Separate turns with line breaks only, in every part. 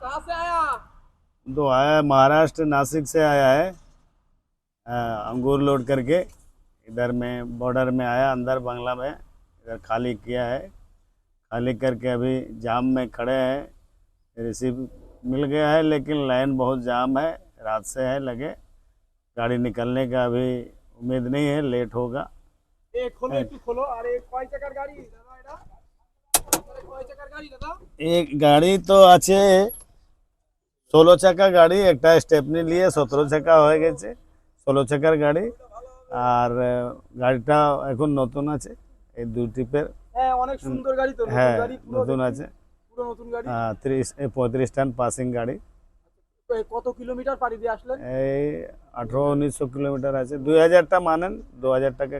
कहाँ से आया?
तो आया महाराष्ट्र नासिक से आया है। अंगूर लोड करके इधर में बॉर्डर में आया, अंदर बांग्ला में इधर खाली किया है। खाली करके अभी जाम में खड़े हैं। रिसीव मिल गया है लेकिन लाइन बहुत जाम है, रात से है लगे। गाड़ी निकलने का अभी उम्मीद नहीं है, लेट होगा।
एक खोलो, एक खोलो। अरे कय चाकार गाड़ी दादा এটা? আরে কয় চাকার গাড়ি দাদা?
एक गाड़ी तो আছে 16 চাকা গাড়ি, একটা স্টেপনি নিয়ে 17 চাকা হয়ে গেছে। 16 চাকার গাড়ি আর গাড়িটা এখন নতুন আছে, এই দুই টিপের।
হ্যাঁ অনেক সুন্দর গাড়ি তো, নতুন
হ্যাঁ
গাড়ি পুরো
নতুন
দেখি,
আছে।
পুরো নতুন গাড়ি।
35 টন পাসিং গাড়ি।
তো কত কিলোমিটার পাড়ি দিয়ে আসলেন?
এই 1800-1900 কিলোমিটার আছে। 2000টা মানেন, 2000 টাকা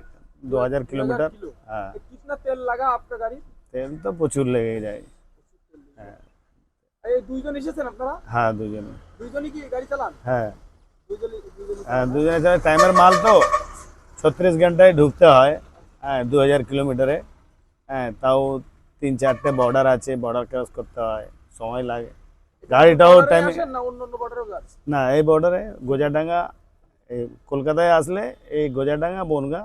2000 কিলোমিটার।
किलो।
হ্যাঁ
कितना तेल लगा आपका गाड़ी?
তেল তো প্রচুর লেগে যায়। হ্যাঁ
এই দুইজন এসেছেন আপনারা?
হ্যাঁ দুজনে।
দুইজনই কি গাড়ি চালান?
হ্যাঁ
দুইজনই
হ্যাঁ দুজনে। টাইমের মাল তো 36 ঘন্টায় ঢুকতে হয়। হ্যাঁ 2000 কিলোমিটারে। হ্যাঁ তাও 3-4টে বর্ডার আছে, বর্ডার ক্রস করতে হয়, সময় লাগে। গাড়িটাও টাইমে
আসেন না অন্য অন্য বর্ডারেও যান?
না, এই বর্ডারে গোজাডাঙ্গা, এই কলকাতায় আসলে এই গোজাডাঙ্গা বনগা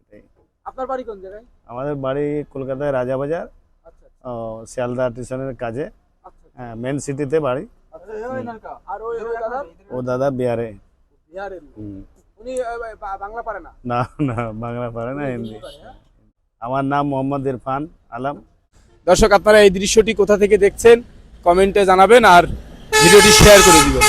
এটাই।
আপনার বাড়ি কোন জায়গায়?
আমাদের বাড়ি কলকাতায় রাজাবাজার,
আচ্ছা
শিয়ালদা স্টেশনের কাছে।
আচ্ছা
হ্যাঁ মেন সিটিতে বাড়ি।
আচ্ছা। আর ওই দাদা
ও দাদা বিহারে।
বিহারের লোক।
হুম।
উনি বাংলা পারে না?
না না, বাংলা পারে না, হিন্দি। আমার নাম মোহাম্মদ ইরফান আলম।
দর্শক আপনারা এই দৃশ্যটি কোথা থেকে দেখছেন কমেন্টে জানাবেন আর ভিডিওটি শেয়ার করে দিবেন।